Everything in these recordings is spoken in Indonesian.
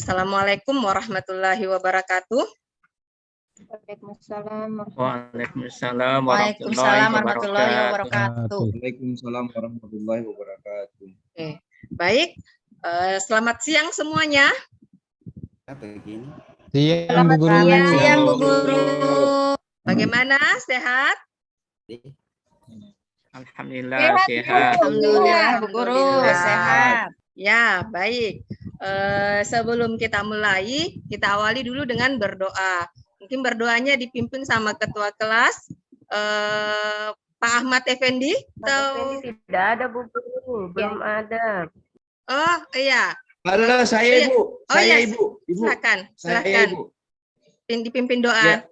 Assalamualaikum warahmatullahi wabarakatuh. Waalaikumsalam Waalaikumsalam Waalaikumsalam warahmatullahi wabarakatuh. Waalaikumsalam warahmatullahi wabarakatuh. Oke, baik. Selamat siang semuanya. Begini. Siang Bu Guru. Selamat siang Bu Guru. Bagaimana? Sehat? Alhamdulillah sehat. Alhamdulillah Bu Guru Alhamdulillah. sehat. Ya, baik. Sebelum kita mulai, kita awali dulu dengan berdoa. Mungkin berdoanya dipimpin sama ketua kelas Pak Ahmad Effendi atau tidak ada Bu Guru, belum ada. oh iya, Halo, saya Ibu. Oh, Saya iya. Ibu. silakan, Saya silakan. Ibu. Dipimpin doa. Ya.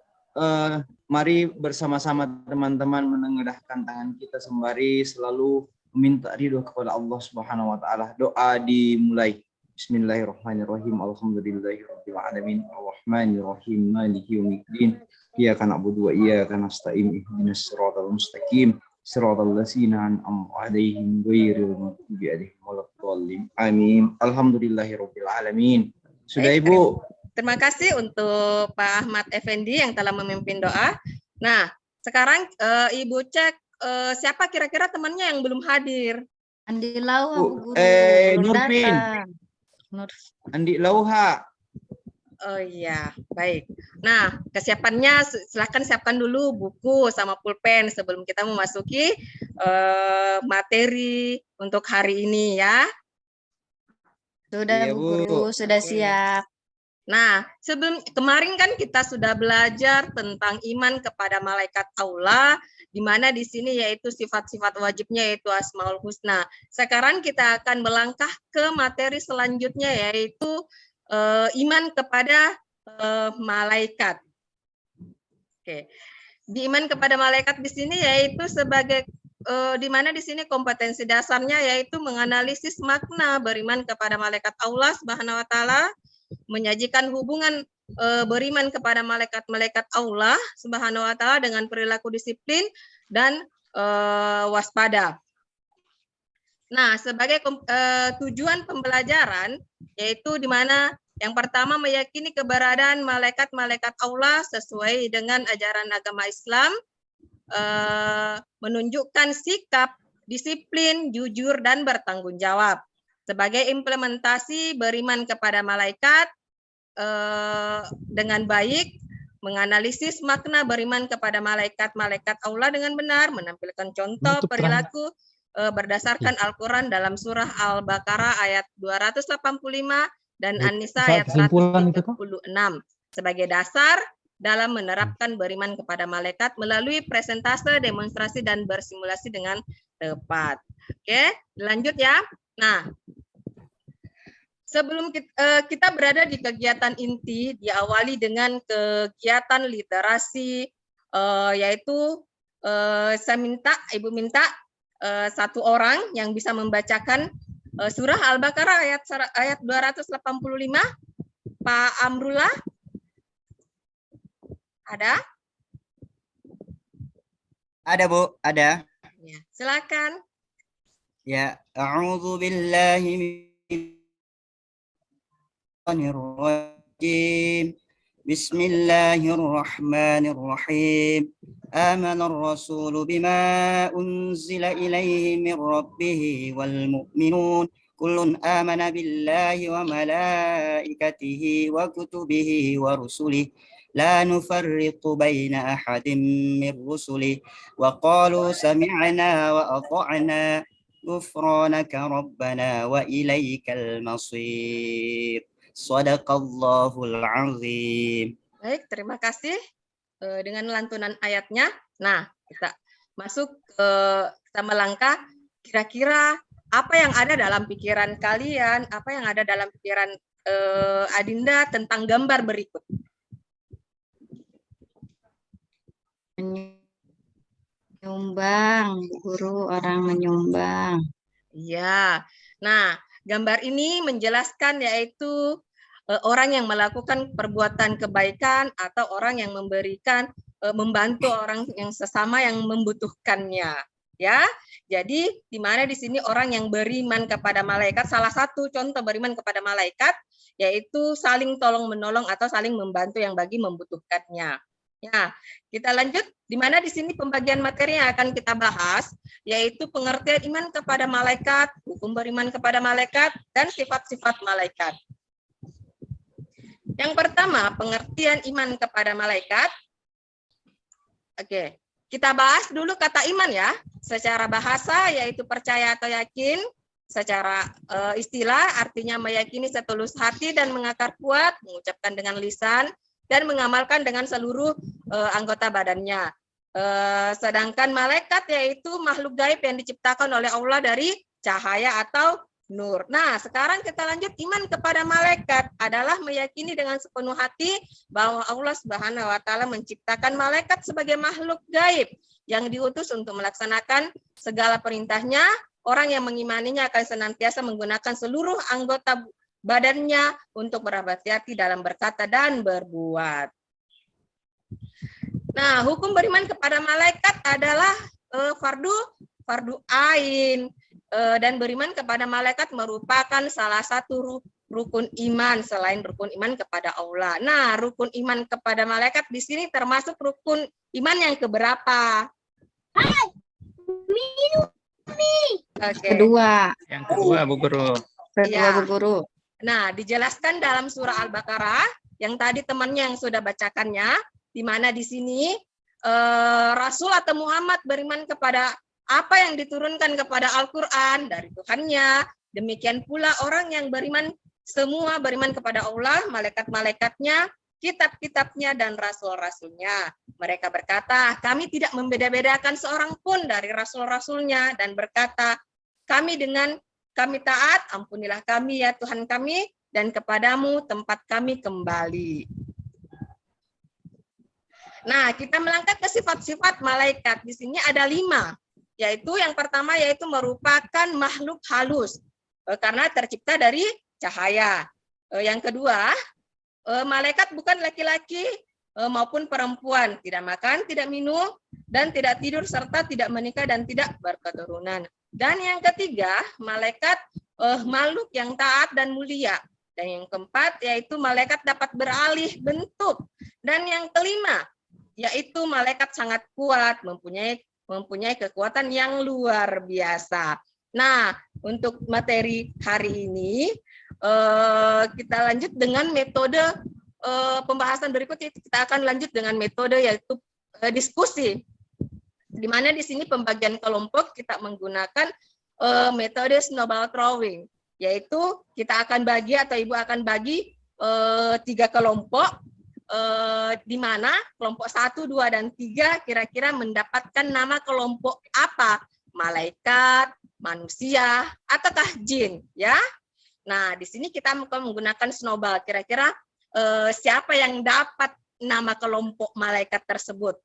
Mari bersama-sama teman-teman menengadahkan tangan kita sembari selalu meminta ridho kepada Allah Subhanahu wa taala. Doa dimulai. Bismillahirrahmanirrahim. Alhamdulillahirabbil alamin. Arrahmanirrahim. Maliki yaumiddin. Iyyaka na'budu wa iyyaka nasta'in. Ihdinas siratal mustaqim. Siratal ladzina an'amta 'alaihim ghairil maghdubi 'alaihim waladdallin. Amin. Alhamdulillahirabbil alamin. Sudah Baik, Ibu. Terima kasih untuk Pak Ahmad Effendi yang telah memimpin doa. Nah, sekarang Ibu cek siapa kira-kira temannya yang belum hadir. Andi Lau, Bu, Bu Guru. belum Nurpin. datang. Andi Lauha. Oh iya, baik. Nah, kesiapannya silakan siapkan dulu buku sama pulpen sebelum kita memasuki materi untuk hari ini ya. Sudah Iya, Bu Bu. Guru, sudah Oke. siap. Nah, sebelum kemarin kan kita sudah belajar tentang iman kepada malaikat Allah, di mana di sini yaitu sifat-sifat wajibnya yaitu Asmaul Husna. Sekarang kita akan melangkah ke materi selanjutnya yaitu iman kepada malaikat. Oke. Di iman kepada malaikat di sini yaitu sebagai di mana di sini kompetensi dasarnya yaitu menganalisis makna beriman kepada malaikat Allah Subhanahu wa taala, menyajikan hubungan beriman kepada malaikat-malaikat Allah Subhanahu wa taala dengan perilaku disiplin dan waspada. Nah, sebagai tujuan pembelajaran yaitu di mana yang pertama meyakini keberadaan malaikat-malaikat Allah sesuai dengan ajaran agama Islam, menunjukkan sikap disiplin, jujur dan bertanggung jawab. Sebagai implementasi beriman kepada malaikat dengan baik, menganalisis makna beriman kepada malaikat-malaikat Allah dengan benar, menampilkan contoh Untuk perilaku berdasarkan Al-Quran dalam surah Al-Baqarah ayat 285 dan An-Nisa ayat kesimpulan itu, 136 sebagai dasar dalam menerapkan beriman kepada malaikat melalui presentase, demonstrasi, dan bersimulasi dengan tepat. Oke, lanjut ya. Nah, sebelum kita berada di kegiatan inti, diawali dengan kegiatan literasi, yaitu Ibu minta satu orang yang bisa membacakan surah Al-Baqarah ayat 285, Pak Amrullah. Ada? Ada Bu, ada. Ya, silakan. Ya, a'udzu billahi minasyaitonir rajim. Bismillahirrahmanirrahim. Amanar rasulu bima unzila ilaihi min rabbih wal mu'minun kullun amana billahi wa malaikatihi wa kutubihi wa rusulihi la nufarriqu baina ahadin min rusulihi wa qalu sami'na wa ata'na ghufranaka rabbana wa ilaikal masir. Shadaqallahul azim. Baik, terima kasih dengan lantunan ayatnya. Nah, kita masuk ke kita melangkah kira-kira apa yang ada dalam pikiran kalian, apa yang ada dalam pikiran Adinda tentang gambar berikut. Menyumbang, guru orang menyumbang. Iya. Nah, gambar ini menjelaskan yaitu orang yang melakukan perbuatan kebaikan atau orang yang memberikan membantu orang yang sesama yang membutuhkannya. Ya, jadi di mana di sini orang yang beriman kepada malaikat, salah satu contoh beriman kepada malaikat yaitu saling tolong menolong atau saling membantu yang bagi membutuhkannya. Ya, kita lanjut di mana di sini pembagian materi yang akan kita bahas yaitu pengertian iman kepada malaikat, hukum beriman kepada malaikat dan sifat-sifat malaikat. Yang pertama, pengertian iman kepada malaikat. Oke. Kita bahas dulu kata iman ya, secara bahasa yaitu percaya atau yakin, secara istilah artinya meyakini setulus hati dan mengakar kuat, mengucapkan dengan lisan, dan mengamalkan dengan seluruh anggota badannya. Sedangkan malaikat yaitu makhluk gaib yang diciptakan oleh Allah dari cahaya atau nur. Nah, sekarang kita lanjut iman kepada malaikat adalah meyakini dengan sepenuh hati bahwa Allah Subhanahu wa taala menciptakan malaikat sebagai makhluk gaib yang diutus untuk melaksanakan segala perintahnya. Orang yang mengimaninya akan senantiasa menggunakan seluruh anggota badannya untuk berhati-hati dalam berkata dan berbuat. Nah, hukum beriman kepada malaikat adalah fardu ain. Dan beriman kepada malaikat merupakan salah satu rukun iman selain rukun iman kepada Allah. Nah, rukun iman kepada malaikat di sini termasuk rukun iman yang keberapa? Okay. Kedua. Yang kedua, Bu Guru. Kedua, Ya. Bu Guru. Nah, dijelaskan dalam surah Al-Baqarah yang tadi temannya yang sudah bacakannya, di mana di sini Rasul atau Muhammad beriman kepada apa yang diturunkan kepada Al-Quran dari Tuhannya. Demikian pula orang yang beriman, semua beriman kepada Allah, malaikat-malaikatnya, kitab-kitabnya, dan rasul-rasulnya. Mereka berkata, kami tidak membeda-bedakan seorang pun dari rasul-rasulnya, dan berkata, kami taat, ampunilah kami ya Tuhan kami, dan kepadamu tempat kami kembali. Nah, kita melangkah ke sifat-sifat malaikat. Di sini ada 5. Yaitu yang pertama yaitu merupakan makhluk halus karena tercipta dari cahaya. Yang kedua, malaikat bukan laki-laki maupun perempuan, tidak makan, tidak minum, dan tidak tidur serta tidak menikah dan tidak berketurunan. Dan yang ketiga, malaikat makhluk yang taat dan mulia. Dan yang keempat yaitu malaikat dapat beralih bentuk. Dan yang kelima yaitu malaikat sangat kuat, mempunyai kekuatan yang luar biasa. Nah, untuk materi hari ini kita lanjut dengan metode pembahasan berikutnya. Kita akan lanjut dengan metode yaitu diskusi. Di mana di sini pembagian kelompok kita menggunakan metode snowball throwing, yaitu kita akan bagi atau Ibu akan bagi 3 kelompok. Di mana kelompok 1, 2, dan 3 kira-kira mendapatkan nama kelompok apa? Malaikat, manusia, ataukah jin? Ya. Nah, di sini kita menggunakan snowball. Kira-kira siapa yang dapat nama kelompok malaikat tersebut?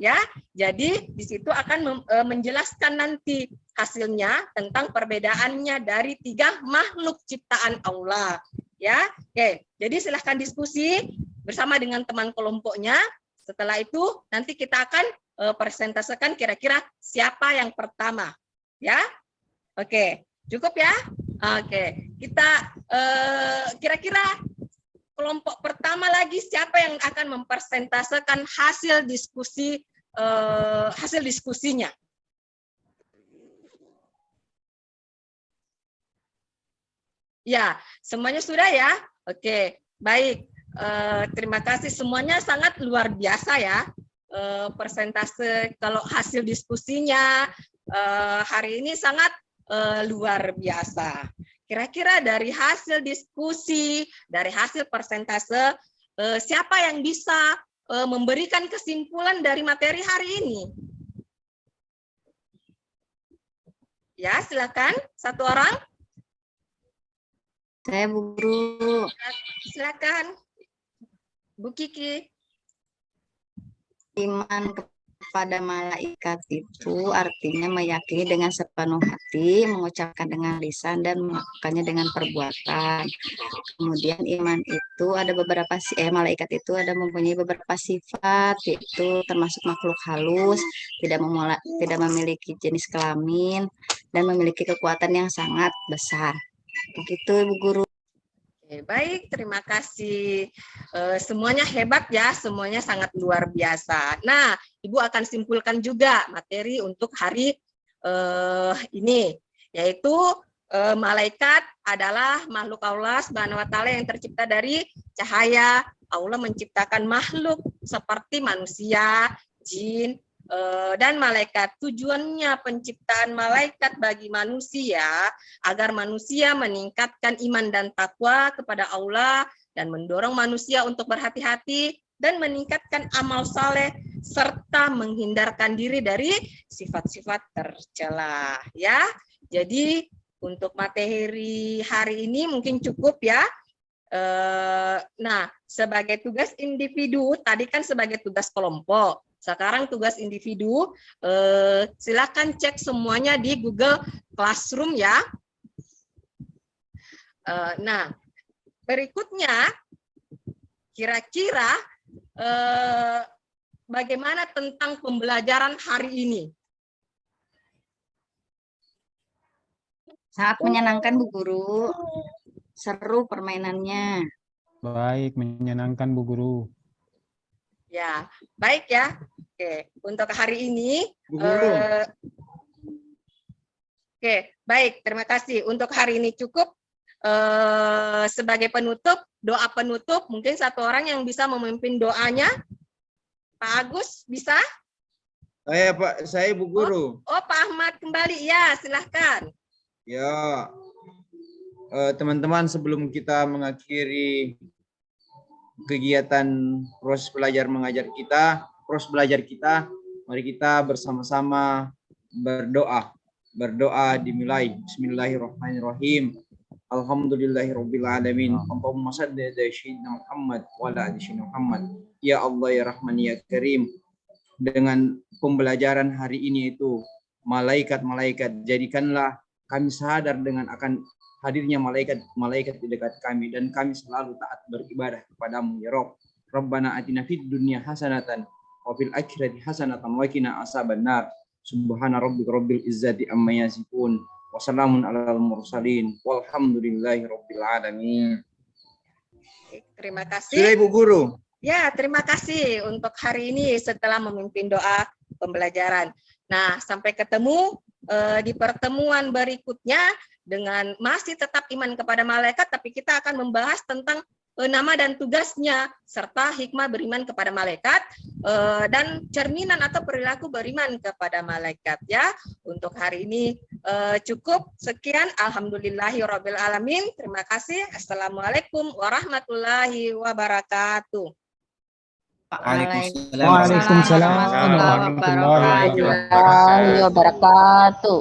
Ya, jadi di situ akan menjelaskan nanti hasilnya tentang perbedaannya dari 3 makhluk ciptaan Allah. Ya, oke. Jadi silahkan diskusi bersama dengan teman kelompoknya. Setelah itu nanti kita akan persentasekan kira-kira siapa yang pertama. Ya, oke. Cukup ya? Oke. Kita kira-kira kelompok pertama lagi siapa yang akan mempersentasekan hasil diskusinya? Ya, semuanya sudah ya? Oke, baik. Terima kasih, semuanya sangat luar biasa ya. Persentase kalau hasil diskusinya hari ini sangat luar biasa. Kira-kira dari hasil diskusi, dari hasil persentase, siapa yang bisa memberikan kesimpulan dari materi hari ini? Ya, silakan. Satu orang. Saya, Bu Guru. Silakan. Bu Kiki. Iman kepada malaikat itu artinya meyakini dengan sepenuh hati, mengucapkan dengan lisan, dan melakukannya dengan perbuatan. Kemudian iman itu itu ada beberapa malaikat itu ada mempunyai beberapa sifat, yaitu termasuk makhluk halus, tidak memiliki jenis kelamin, dan memiliki kekuatan yang sangat besar. Begitu Ibu Guru. Oke, baik, terima kasih. Semuanya hebat ya, semuanya sangat luar biasa. Nah, Ibu akan simpulkan juga materi untuk hari ini, yaitu malaikat adalah makhluk Allah Subhanahu wa taala yang tercipta dari cahaya. Allah menciptakan makhluk seperti manusia, jin, dan malaikat. Tujuannya penciptaan malaikat bagi manusia agar manusia meningkatkan iman dan takwa kepada Allah dan mendorong manusia untuk berhati-hati dan meningkatkan amal saleh serta menghindarkan diri dari sifat-sifat tercela ya. Jadi untuk materi hari ini mungkin cukup ya. Nah, sebagai tugas individu, tadi kan sebagai tugas kelompok. Sekarang tugas individu, silakan cek semuanya di Google Classroom ya. Nah, berikutnya, kira-kira bagaimana tentang pembelajaran hari ini? Sangat menyenangkan Bu Guru. Seru permainannya. Baik, menyenangkan Bu Guru. Ya, baik ya. Oke, untuk hari ini Bu Guru. Oke, baik. Terima kasih. Untuk hari ini cukup. Sebagai penutup, doa penutup, mungkin satu orang yang bisa memimpin doanya. Pak Agus, bisa? Saya Bu Guru. Oh, Pak Ahmad kembali. Ya, silahkan. Ya, teman-teman, sebelum kita mengakhiri kegiatan proses belajar mengajar kita, mari kita bersama-sama berdoa dimulai. Bismillahirrahmanirrahim. Alhamdulillahirabbil alamin. Allahumma shalli ala sayyidina Muhammad wa ala ali sayyidina Muhammad. Ya Allah ya Rahman ya Karim. Dengan pembelajaran hari ini itu malaikat, jadikanlah kami sadar dengan akan hadirnya malaikat di dekat kami, dan kami selalu taat beribadah kepadamu ya Rabb. Rabbana atina fid dunya hasanatan wa fil akhirati hasanatan wa qina azabannar. Subhana rabbika rabbil izzati amma yasifun wa salamun alal mursalin walhamdulillahi rabbil alamin. Terima kasih. Sudah Ibu Guru. Ya, terima kasih untuk hari ini setelah memimpin doa pembelajaran. Nah, sampai ketemu di pertemuan berikutnya dengan masih tetap iman kepada malaikat, tapi kita akan membahas tentang nama dan tugasnya serta hikmah beriman kepada malaikat dan cerminan atau perilaku beriman kepada malaikat ya. Untuk hari ini cukup sekian. Alhamdulillahirabbil alamin. Terima kasih. Assalamualaikum warahmatullahi wabarakatuh. Waalaikumsalam Waalaikumsalam warahmatullahi warahmatullahi wabarakatuh.